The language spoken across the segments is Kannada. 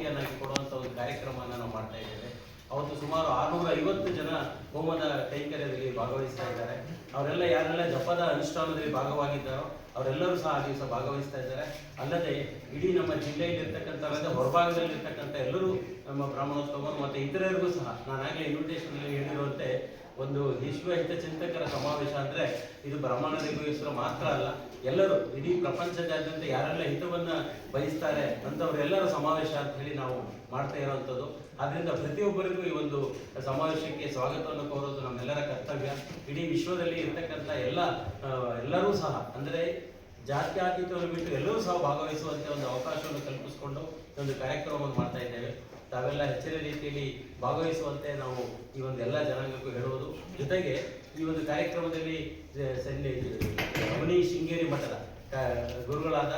ಪೂರ್ಣಾಹುತಿಯನ್ನಾಗಿ ಕೊಡುವಂಥ ಒಂದು ಕಾರ್ಯಕ್ರಮವನ್ನು ನಾವು ಮಾಡ್ತಾ ಇದ್ದೇವೆ. ಅವತ್ತು ಸುಮಾರು 650 ಜನ ಹೋಮದ ಕೈಂಕರ್ಯದಲ್ಲಿ ಭಾಗವಹಿಸ್ತಾ ಇದ್ದಾರೆ. ಅವರೆಲ್ಲ ಯಾರೆಲ್ಲ ಜಪದ ಅನುಷ್ಠಾನದಲ್ಲಿ ಭಾಗವಾಗಿದ್ದಾರೋ ಅವರೆಲ್ಲರೂ ಸಹ ಆ ದಿವಸ ಭಾಗವಹಿಸ್ತಾ ಇದ್ದಾರೆ. ಅಲ್ಲದೆ ಇಡೀ ನಮ್ಮ ಜಿಲ್ಲೆಯಲ್ಲಿರ್ತಕ್ಕಂಥ ಹೊರಭಾಗದಲ್ಲಿರ್ತಕ್ಕಂಥ ಎಲ್ಲರೂ ನಮ್ಮ ಬ್ರಾಹ್ಮಣೋತ್ಸವ ಮತ್ತು ಇತರರಿಗೂ ಸಹ ನಾನಾಗಲೇ ಇನ್ವಿಟೇಷನಲ್ಲಿ ಹೇಳಿರುವಂತೆ ಒಂದು ವಿಶ್ವ ಹಿತಚಿಂತಕರ ಸಮಾವೇಶ ಅಂದರೆ ಇದು ಬ್ರಾಹ್ಮಣರಿಗೂ ಹೆಸರು ಮಾತ್ರ ಅಲ್ಲ, ಎಲ್ಲರೂ ಇಡೀ ಪ್ರಪಂಚದಾದ್ಯಂತ ಯಾರೆಲ್ಲ ಹಿತವನ್ನು ಬಯಸ್ತಾರೆ ಅಂಥವರೆಲ್ಲರ ಸಮಾವೇಶ ಅಂತ ಹೇಳಿ ನಾವು ಮಾಡ್ತಾ ಇರುವಂಥದ್ದು. ಆದ್ದರಿಂದ ಪ್ರತಿಯೊಬ್ಬರಿಗೂ ಈ ಒಂದು ಸಮಾವೇಶಕ್ಕೆ ಸ್ವಾಗತವನ್ನು ಕೋರೋದು ನಮ್ಮೆಲ್ಲರ ಕರ್ತವ್ಯ. ಇಡೀ ವಿಶ್ವದಲ್ಲಿ ಇರ್ತಕ್ಕಂಥ ಎಲ್ಲರೂ ಸಹ ಅಂದರೆ ಜಾತ್ಯಾತೀತವನ್ನು ಬಿಟ್ಟು ಎಲ್ಲರೂ ಸಹ ಭಾಗವಹಿಸುವಂತೆ ಒಂದು ಅವಕಾಶವನ್ನು ಕಲ್ಪಿಸಿಕೊಂಡು ಒಂದು ಕಾರ್ಯಕ್ರಮವನ್ನು ಮಾಡ್ತಾ ಇದ್ದೇವೆ. ತಾವೆಲ್ಲ ಹೆಚ್ಚಿನ ರೀತಿಯಲ್ಲಿ ಭಾಗವಹಿಸುವಂತೆ ನಾವು ಈ ಒಂದು ಎಲ್ಲ ಜನಾಂಗಕ್ಕೂ ಹೇಳುವುದು. ಜೊತೆಗೆ ಈ ಒಂದು ಕಾರ್ಯಕ್ರಮದಲ್ಲಿ ಅವನಿ ಶೃಂಗೇರಿ ಮಠದ ಗುರುಗಳಾದ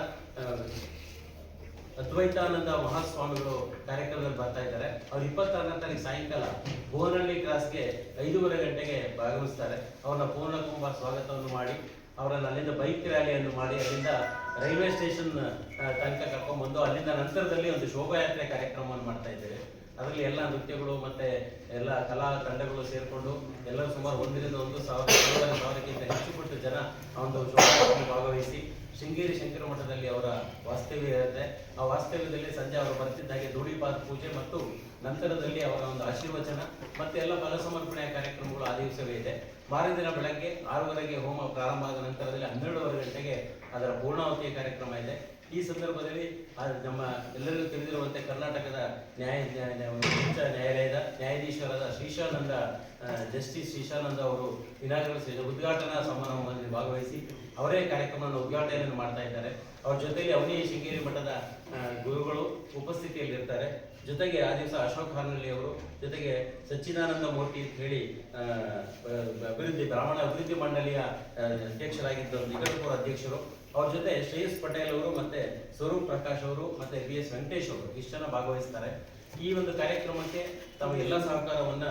ಅದ್ವೈತಾನಂದ ಮಹಾಸ್ವಾಮಿಗಳು ಕಾರ್ಯಕ್ರಮದಲ್ಲಿ ಬರ್ತಾ ಇದ್ದಾರೆ. ಅವ್ರು 26ನೇ ತಾರೀಕು ಸಾಯಂಕಾಲ ಭುವನಹಳ್ಳಿ ಕ್ರಾಸ್ಗೆ 5:30 ಗಂಟೆಗೆ ಭಾಗವಹಿಸ್ತಾರೆ. ಅವ್ರನ್ನ ಪೂರ್ಣ ಕುಂಭ ಸ್ವಾಗತವನ್ನು ಮಾಡಿ ಅವರನ್ನು ಅಲ್ಲಿಂದ ಬೈಕ್ ರ್ಯಾಲಿಯನ್ನು ಮಾಡಿ ಅಲ್ಲಿಂದ ರೈಲ್ವೆ ಸ್ಟೇಷನ್ ತನಕ ಕರ್ಕೊಂಡ್ಬಂದು ಅಲ್ಲಿಂದ ನಂತರದಲ್ಲಿ ಒಂದು ಶೋಭಾಯಾತ್ರೆ ಕಾರ್ಯಕ್ರಮವನ್ನು ಮಾಡ್ತಾ ಇದ್ದೇವೆ. ಅದರಲ್ಲಿ ಎಲ್ಲ ನೃತ್ಯಗಳು ಮತ್ತು ಎಲ್ಲ ಕಲಾ ತಂಡಗಳು ಸೇರಿಕೊಂಡು ಎಲ್ಲರೂ ಸುಮಾರು 1,000-1,500ಕ್ಕಿಂತ ಹೆಚ್ಚು ಜನ ಆ ಒಂದು ಶೋಭಾಯಾತ್ರೆಯಲ್ಲಿ ಭಾಗವಹಿಸಿ ಶೃಂಗೇರಿ ಶಂಕರ ಮಠದಲ್ಲಿ ಅವರ ವಾಸ್ತವ್ಯ ಇರುತ್ತೆ. ಆ ವಾಸ್ತವ್ಯದಲ್ಲಿ ಸಂಜೆ ಅವರು ಬರ್ತಿದ್ದಾಗೆ ಧೂಳಿಪಾದ ಪೂಜೆ ಮತ್ತು ನಂತರದಲ್ಲಿ ಅವರ ಒಂದು ಆಶೀರ್ವಚನ ಮತ್ತು ಎಲ್ಲ ಫಲ ಸಮರ್ಪಣೆಯ ಕಾರ್ಯಕ್ರಮಗಳು ಆ ದಿವಸವೇ ಇದೆ. ಮಾರದಿನ ಬೆಳಗ್ಗೆ 6:30ಗೆ ಹೋಮ ಪ್ರಾರಂಭ ಆದ ನಂತರದಲ್ಲಿ 12:30 ಗಂಟೆಗೆ ಅದರ ಪೂರ್ಣಾಹುತಿಯ ಕಾರ್ಯಕ್ರಮ ಇದೆ. ಈ ಸಂದರ್ಭದಲ್ಲಿ ನಮ್ಮ ಎಲ್ಲರಿಗೂ ತಿಳಿದಿರುವಂತೆ ಕರ್ನಾಟಕದ ಉಚ್ಚ ನ್ಯಾಯಾಲಯದ ನ್ಯಾಯಾಧೀಶರಾದ ಜಸ್ಟಿಸ್ ಶ್ರೀಶಾನಂದ ಅವರು ಉದ್ಘಾಟನಾ ಸಮಾರಂಭದಲ್ಲಿ ಭಾಗವಹಿಸಿ ಅವರೇ ಕಾರ್ಯಕ್ರಮವನ್ನು ಉದ್ಘಾಟನೆಯನ್ನು ಮಾಡ್ತಾ ಇದ್ದಾರೆ. ಅವ್ರ ಜೊತೆಯಲ್ಲಿ ಅವನಿ ಶೃಂಗೇರಿ ಮಠದ ಗುರುಗಳು ಉಪಸ್ಥಿತಿಯಲ್ಲಿರ್ತಾರೆ. ಜೊತೆಗೆ ಆ ದಿವಸ ಅಶೋಕ್ ಹಾನಳ್ಳಿ ಅವರು, ಜೊತೆಗೆ ಸಚ್ಚಿದಾನಂದ ಮೂರ್ತಿ ಅಂತ ಹೇಳಿ ಬ್ರಾಹ್ಮಣ ಅಭಿವೃದ್ಧಿ ಮಂಡಳಿಯ ಅಧ್ಯಕ್ಷರಾಗಿದ್ದ ನಿಕಟಪುರ ಅಧ್ಯಕ್ಷರು, ಅವ್ರ ಜೊತೆ ಶ್ರೇಯಸ್ ಪಟೇಲ್ ಅವರು ಮತ್ತೆ ಸ್ವರೂಪ್ ಪ್ರಕಾಶ್ ಅವರು ಮತ್ತೆ BS ವೆಂಕಟೇಶ್ ಅವರು ಇಷ್ಟು ಜನ ಭಾಗವಹಿಸ್ತಾರೆ. ಈ ಒಂದು ಕಾರ್ಯಕ್ರಮಕ್ಕೆ ತಮ್ಮ ಎಲ್ಲ ಸಹಕಾರವನ್ನ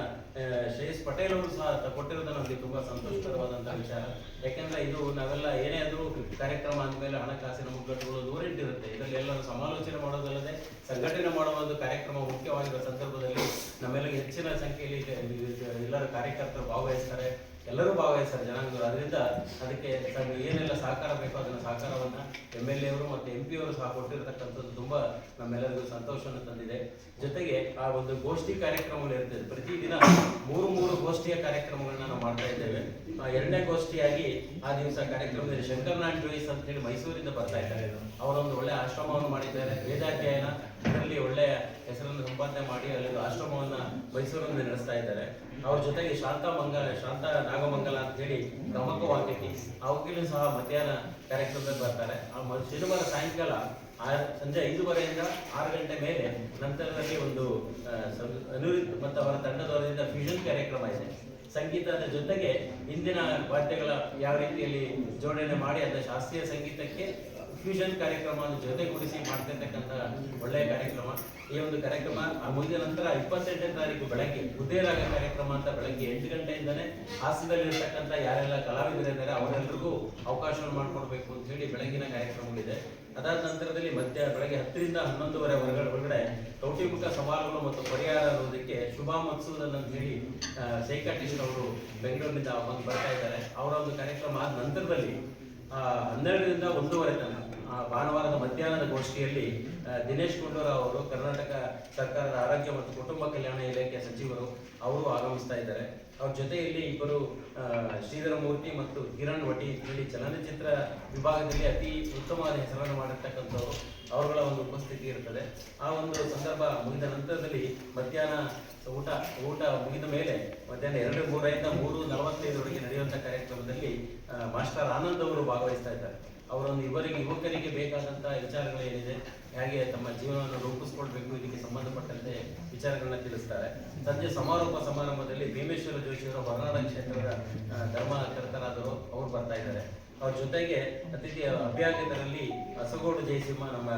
ಶ್ರೇಯಸ್ ಪಟೇಲ್ ಅವರು ಸಹ ಕೊಟ್ಟಿರೋದು ನಮಗೆ ತುಂಬಾ ಸಂತೋಷಕರವಾದಂತಹ ವಿಚಾರ. ಯಾಕೆಂದ್ರೆ ಇದು ನಾವೆಲ್ಲ ಏನೇ ಆದರೂ ಕಾರ್ಯಕ್ರಮ ಅಂದಮೇಲೆ ಹಣಕಾಸಿನ ಮುಗ್ಗಟ್ಟುಗಳು ನೂರೆಂಟಿರುತ್ತೆ. ಇದರಲ್ಲಿ ಎಲ್ಲರೂ ಸಮಾಲೋಚನೆ ಮಾಡೋದಲ್ಲದೆ ಸಂಘಟನೆ ಮಾಡುವ ಒಂದು ಕಾರ್ಯಕ್ರಮ ಮುಖ್ಯವಾಗಿರುವ ಸಂದರ್ಭದಲ್ಲಿ ನಮ್ಮೆಲ್ಲರಿಗೆ ಹೆಚ್ಚಿನ ಸಂಖ್ಯೆಯಲ್ಲಿ ಎಲ್ಲರ ಕಾರ್ಯಕರ್ತರು ಭಾಗವಹಿಸ್ತಾರೆ, ಎಲ್ಲರೂ ಭಾಗವಹಿಸ್ತಾರೆ ಜನಾಂಗಗಳು. ಅದರಿಂದ ಅದಕ್ಕೆ ಏನೆಲ್ಲ ಸಹಕಾರ ಬೇಕೋ ಅದನ್ನು ಸಹಕಾರವನ್ನು MLA ಅವರು ಮತ್ತು MP ಅವರು ಸಹ ಕೊಟ್ಟಿರತಕ್ಕಂಥದ್ದು ತುಂಬ ನಮ್ಮೆಲ್ಲರಿಗೂ ಸಂತೋಷವನ್ನು ತಂದಿದೆ. ಜೊತೆಗೆ ಆ ಒಂದು ಗೋಷ್ಠಿ ಕಾರ್ಯಕ್ರಮಗಳು ಇರ್ತದೆ. ಪ್ರತಿದಿನ 3 ಗೋಷ್ಠಿಯ ಕಾರ್ಯಕ್ರಮಗಳನ್ನ ನಾವು ಮಾಡ್ತಾ ಇದ್ದೇವೆ. 2ನೇ ಗೋಷ್ಠಿಯಾಗಿ ಆ ದಿವಸ ಕಾರ್ಯಕ್ರಮದಲ್ಲಿ ಶಂಕರನಾಥ್ ಜೋಯಿಸ್ ಅಂತ ಹೇಳಿ ಮೈಸೂರಿಂದ ಬರ್ತಾ ಇದ್ದಾರೆ. ಅವರೊಂದು ಒಳ್ಳೆಯ ಆಶ್ರಮವನ್ನು ಮಾಡಿದ್ದಾರೆ. ವೇದಾಧ್ಯಯನ ಇದರಲ್ಲಿ ಒಳ್ಳೆಯ ಹೆಸರನ್ನು ಸಂಪಾದನೆ ಮಾಡಿ ಅಲ್ಲಿ ಆಶ್ರಮವನ್ನು ಮೈಸೂರಿನಲ್ಲಿ ನಡೆಸ್ತಾ ಇದ್ದಾರೆ. ಅವ್ರ ಜೊತೆಗೆ ಶಾಂತ ನಾಗಮಂಗಲ ಅಂತ ಹೇಳಿ ಗಮಕ ವಾಕ್ಯಕ್ಕೆ ಅವಕ್ಕೂ ಸಹ ಮಧ್ಯಾಹ್ನ ಕಾರ್ಯಕ್ರಮದಲ್ಲಿ ಬರ್ತಾರೆ. ಶನಿವಾರ ಸಾಯಂಕಾಲ ಸಂಜೆ 5:30ರಿಂದ 6 ಗಂಟೆ ಮೇಲೆ ನಂತರದಲ್ಲಿ ಒಂದು ಅನಿರುದ್ಧ್ ಮತ್ತು ಅವರ ತಂಡದವರಿಂದ ಫ್ಯೂಷನ್ ಕಾರ್ಯಕ್ರಮ ಇದೆ. ಸಂಗೀತದ ಜೊತೆಗೆ ಇಂದಿನ ವಾದ್ಯಗಳ ಯಾವ ರೀತಿಯಲ್ಲಿ ಜೋಡಣೆ ಮಾಡಿ ಅದರ ಶಾಸ್ತ್ರೀಯ ಸಂಗೀತಕ್ಕೆ ಫ್ಯೂಷನ್ ಕಾರ್ಯಕ್ರಮವನ್ನು ಜೊತೆಗೂಡಿಸಿ ಮಾಡ್ತಿರ್ತಕ್ಕಂಥ ಒಳ್ಳೆಯ ಕಾರ್ಯಕ್ರಮ. ಈ ಒಂದು ಕಾರ್ಯಕ್ರಮ ಮುಗಿದ ನಂತರ 28ನೇ ತಾರೀಕು ಬೆಳಗ್ಗೆ ಉದಯರಾಗ ಕಾರ್ಯಕ್ರಮ ಅಂತ ಬೆಳಗ್ಗೆ 8 ಗಂಟೆಯಿಂದನೇ ಹಾಸ್ಯದಲ್ಲಿರ್ತಕ್ಕಂಥ ಯಾರೆಲ್ಲ ಕಲಾವಿದರಿದ್ದಾರೆ ಅವರೆಲ್ಲರಿಗೂ ಅವಕಾಶವನ್ನು ಮಾಡಿಕೊಡ್ಬೇಕು ಅಂತ ಹೇಳಿ ಬೆಳಗಿನ ಕಾರ್ಯಕ್ರಮಗಳಿದೆ. ಅದಾದ ನಂತರದಲ್ಲಿ ಬೆಳಗ್ಗೆ 10ರಿಂದ 11:30 ಹೊರಗಡೆ ಕೌಟುಂಬಿಕ ಸವಾಲುಗಳು ಮತ್ತು ಪರಿಹಾರ ಅನ್ನೋದಕ್ಕೆ ಶುಭಾ ಮತ್ಸೂದನ್ ಅಂತ ಹೇಳಿ ಸೈಕಾಟಿಸ್ಟ್ ಅವರು ಬೆಂಗಳೂರಿನಿಂದ ಬರ್ತಾ ಇದ್ದಾರೆ. ಅವರ ಒಂದು ಕಾರ್ಯಕ್ರಮ ಆದ ನಂತರದಲ್ಲಿ 12ರಿಂದ 1:30 ತನಕ ಭಾನುವಾರದ ಮಧ್ಯಾಹ್ನದ ಗೋಷ್ಠಿಯಲ್ಲಿ ದಿನೇಶ್ ಗುಂಡೂರಾವ್ ಅವರು ಕರ್ನಾಟಕ ಸರ್ಕಾರದ ಆರೋಗ್ಯ ಮತ್ತು ಕುಟುಂಬ ಕಲ್ಯಾಣ ಇಲಾಖೆಯ ಸಚಿವರು ಅವರು ಆಗಮಿಸ್ತಾ ಇದ್ದಾರೆ. ಅವ್ರ ಜೊತೆಯಲ್ಲಿ ಇಬ್ಬರು ಶ್ರೀಧರ ಮೂರ್ತಿ ಮತ್ತು ಕಿರಣ್ ವಟಿ ಹೇಳಿ ಚಲನಚಿತ್ರ ವಿಭಾಗದಲ್ಲಿ ಅತಿ ಉತ್ತಮವಾದ ಹೆಸರನ್ನು ಮಾಡಿರ್ತಕ್ಕಂಥವ್ರು, ಅವರುಗಳ ಒಂದು ಉಪಸ್ಥಿತಿ ಇರ್ತದೆ. ಆ ಒಂದು ಸಂದರ್ಭ ಮುಗಿದ ನಂತರದಲ್ಲಿ ಮಧ್ಯಾಹ್ನ ಊಟ ಮುಗಿದ ಮೇಲೆ ಮಧ್ಯಾಹ್ನ 2:03ರಿಂದ 3:45 ನಡೆಯುವಂಥ ಕಾರ್ಯಕ್ರಮದಲ್ಲಿ ಮಾಸ್ಟರ್ ಆನಂದ್ ಅವರು ಭಾಗವಹಿಸ್ತಾ ಇದ್ದಾರೆ. ಅವರೊಂದು ಯುವಕರಿಗೆ ಬೇಕಾದಂಥ ವಿಚಾರಗಳೇನಿದೆ, ಹೇಗೆ ತಮ್ಮ ಜೀವನವನ್ನು ರೂಪಿಸ್ಕೊಳ್ಬೇಕು, ಇದಕ್ಕೆ ಸಂಬಂಧಪಟ್ಟಂತೆ ವಿಚಾರಗಳನ್ನ ತಿಳಿಸ್ತಾರೆ. ಸಂಜೆ ಸಮಾರೋಪ ಸಮಾರಂಭದಲ್ಲಿ ಭೀಮೇಶ್ವರ ಜೋಶಿಯವರ ಹೊರನಾಡ ಕ್ಷೇತ್ರದ ಧರ್ಮಕರ್ತರಾದವರು ಅವರು ಬರ್ತಾ ಇದ್ದಾರೆ. ಅವ್ರ ಜೊತೆಗೆ ಅತಿಥಿ ಅಭ್ಯಾಗತರಲ್ಲಿ ಅಸಗೋಡು ಜಯಸಿಂಹ ನಮ್ಮ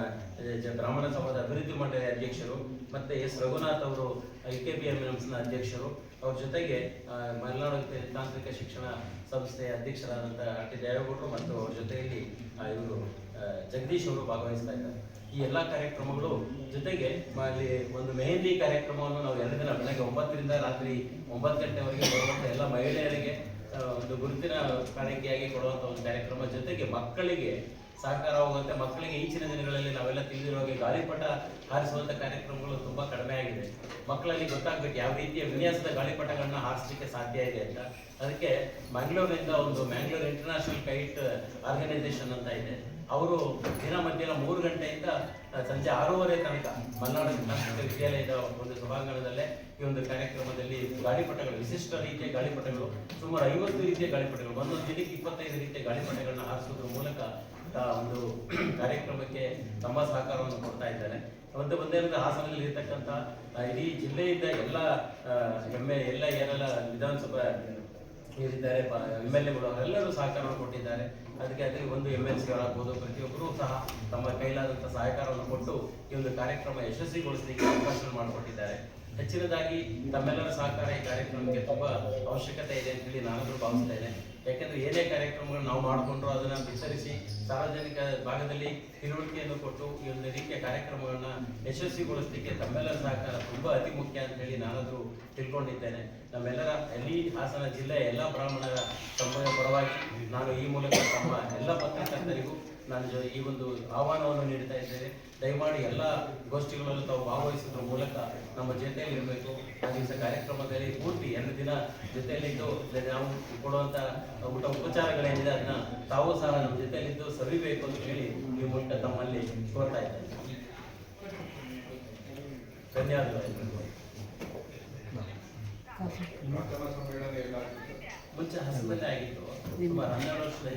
ಬ್ರಾಹ್ಮಣ ಸಮಾಜದ ಅಭಿವೃದ್ಧಿ ಮಂಡಳಿಯ ಅಧ್ಯಕ್ಷರು, ಮತ್ತೆ S ರಘುನಾಥ್ ಅವರು IKBMSನ ಅಧ್ಯಕ್ಷರು, ಅವ್ರ ಜೊತೆಗೆ ಮಲೆನಾಡು ತಾಂತ್ರಿಕ ಶಿಕ್ಷಣ ಸಂಸ್ಥೆಯ ಅಧ್ಯಕ್ಷರಾದಂಥ RT ದೇವೇಗೌಡರು ಮತ್ತು ಅವ್ರ ಜೊತೆಯಲ್ಲಿ ಇವರು ಜಗದೀಶ್ ಅವರು ಭಾಗವಹಿಸ್ತಾ ಇದ್ದಾರೆ. ಈ ಎಲ್ಲ ಕಾರ್ಯಕ್ರಮಗಳು ಜೊತೆಗೆ ಅಲ್ಲಿ ಒಂದು ಮೆಹಂದಿ ಕಾರ್ಯಕ್ರಮವನ್ನು ನಾವು 2 ದಿನ ಬೆಳಗ್ಗೆ 9ರಿಂದ ರಾತ್ರಿ 9 ಗಂಟೆವರೆಗೆ ಬರುವಂಥ ಎಲ್ಲ ಮಹಿಳೆಯರಿಗೆ ಒಂದು ಗುರುತಿನ ಕಾಣಿಕೆಯಾಗಿ ಕೊಡುವಂಥ ಒಂದು ಕಾರ್ಯಕ್ರಮ, ಜೊತೆಗೆ ಮಕ್ಕಳಿಗೆ ಸಹಕಾರವಾಗುವಂತೆ ಮಕ್ಕಳಿಗೆ ಈಚಿನ ದಿನಗಳಲ್ಲಿ ನಾವೆಲ್ಲ ತಿಳಿದಿರುವ ಹಾಗೆ ಗಾಳಿಪಟ ಹಾರಿಸುವಂಥ ಕಾರ್ಯಕ್ರಮಗಳು ತುಂಬಾ ಕಡಿಮೆ ಆಗಿದೆ. ಮಕ್ಕಳಲ್ಲಿ ಗೊತ್ತಾಗಬೇಕು ಯಾವ ರೀತಿಯ ವಿನ್ಯಾಸದ ಗಾಳಿಪಟಗಳನ್ನ ಹಾರಿಸಲಿಕ್ಕೆ ಸಾಧ್ಯ ಇದೆ ಅಂತ. ಅದಕ್ಕೆ ಮಂಗಳೂರಿನಿಂದ ಒಂದು ಮ್ಯಾಂಗ್ಳೂರ್ ಇಂಟರ್ನ್ಯಾಷನಲ್ ಕೈಟ್ ಆರ್ಗನೈಸೇಷನ್ ಅಂತ ಇದೆ. ಅವರು ದಿನ ಮಧ್ಯಾಹ್ನ 3 ಗಂಟೆಯಿಂದ ಸಂಜೆ 6:30 ತನಕ ಮಲೆನಾಡು ಸಾಂಸ್ಕೃತಿಕ ವಿದ್ಯಾಲಯದ ಒಂದು ಸಭಾಂಗಣದಲ್ಲೇ ಈ ಒಂದು ಕಾರ್ಯಕ್ರಮದಲ್ಲಿ ಗಾಳಿಪಟಗಳು, ವಿಶಿಷ್ಟ ರೀತಿಯ ಗಾಳಿಪಟಗಳು, ಸುಮಾರು 50 ರೀತಿಯ ಗಾಳಿಪಟಗಳು, ಒಂದೊಂದು ದಿನಕ್ಕೆ 25 ರೀತಿಯ ಗಾಳಿಪಟಗಳನ್ನ ಹಾರಿಸೋದ್ರ ಮೂಲಕ ಒಂದು ಕಾರ್ಯಕ್ರಮಕ್ಕೆ ತಮ್ಮ ಸಹಕಾರವನ್ನು ಕೊಡ್ತಾ ಇದ್ದಾರೆ. ಒಂದು ಒಂದೇನಂದ್ರೆ ಹಾಸನದಲ್ಲಿ ಇರತಕ್ಕಂಥ ಇಡೀ ಜಿಲ್ಲೆಯಿಂದ ಎಲ್ಲ ಯಾರೆಲ್ಲ ವಿಧಾನಸಭಾ ಇದ್ದಾರೆ MLAಗಳು ಅವರೆಲ್ಲರೂ ಸಹಕಾರವನ್ನು ಕೊಟ್ಟಿದ್ದಾರೆ. ಅದಕ್ಕೆ ಒಂದು MLC ಅವರಾಗ್ಬೋದು, ಪ್ರತಿಯೊಬ್ಬರೂ ಸಹ ತಮ್ಮ ಕೈಲಾದಂಥ ಸಹಕಾರವನ್ನು ಕೊಟ್ಟು ಈ ಒಂದು ಕಾರ್ಯಕ್ರಮ ಯಶಸ್ವಿಗೊಳಿಸಲಿಕ್ಕೆ ಅವಕಾಶ ಮಾಡಿಕೊಟ್ಟಿದ್ದಾರೆ. ಹೆಚ್ಚಿನದಾಗಿ ತಮ್ಮೆಲ್ಲರ ಸಹಕಾರ ಈ ಕಾರ್ಯಕ್ರಮಕ್ಕೆ ತುಂಬಾ ಅವಶ್ಯಕತೆ ಇದೆ ಅಂತ ಹೇಳಿ ನಾನಾದರೂ ಭಾವಿಸ್ತಾ ಇದ್ದೇನೆ. ಯಾಕೆಂದ್ರೆ ಏನೇ ಕಾರ್ಯಕ್ರಮಗಳು ನಾವು ಮಾಡಿಕೊಂಡ್ರು ಅದನ್ನ ವಿಸ್ತರಿಸಿ ಸಾರ್ವಜನಿಕ ಭಾಗದಲ್ಲಿ ತಿಳುವಳಿಕೆಯನ್ನು ಕೊಟ್ಟು ಈ ಒಂದು ರೀತಿಯ ಕಾರ್ಯಕ್ರಮಗಳನ್ನ ಯಶಸ್ವಿಗೊಳಿಸಲಿಕ್ಕೆ ತಮ್ಮೆಲ್ಲರ ಸಹಕಾರ ತುಂಬಾ ಅತಿ ಮುಖ್ಯ ಅಂತ ಹೇಳಿ ನಾನಾದರೂ ತಿಳ್ಕೊಂಡಿದ್ದೇನೆ. ನಮ್ಮೆಲ್ಲರ ಹಾಸನ ಜಿಲ್ಲೆಯ ಎಲ್ಲ ಬ್ರಾಹ್ಮಣರ ಸಮುದಾಯ ಪರವಾಗಿ ನಾನು ಈ ಮೂಲಕ ತಮ್ಮ ಎಲ್ಲ ಪತ್ರಕರ್ತರಿಗೂ ನಾನು ಈ ಒಂದು ಆಹ್ವಾನವನ್ನು ನೀಡ್ತಾ ಇದ್ದೇನೆ. ದಯಮಾಡಿ ಎಲ್ಲ ಗೋಷ್ಠಿಗಳಲ್ಲೂ ತಾವು ಭಾಗವಹಿಸೋದ್ರ ಮೂಲಕ ನಮ್ಮ ಜೊತೆಯಲ್ಲಿ ಇರಬೇಕು. ಆ ದಿವಸ ಕಾರ್ಯಕ್ರಮದಲ್ಲಿ ಪೂರ್ತಿ 2 ದಿನ ಜೊತೆಯಲ್ಲಿದ್ದು ನಾವು ಕೊಡುವಂಥ ಊಟ ಉಪಚಾರಗಳೇನಿದೆ ಅದನ್ನ ತಾವು ಸಹ ನಮ್ಮ ಜೊತೆಯಲ್ಲಿದ್ದು ಸವಿಬೇಕು ಅಂತ ಹೇಳಿ ಈ ಮೂಲಕ ತಮ್ಮಲ್ಲಿ ಕೋರ್ತಾ ಇದ್ದೇನೆ. ಧನ್ಯವಾದಗಳು. ಮುಂಚೆ ಹಸನಲ್ಲೇ ಆಗಿತ್ತು, ಸುಮಾರು 12 ವರ್ಷದ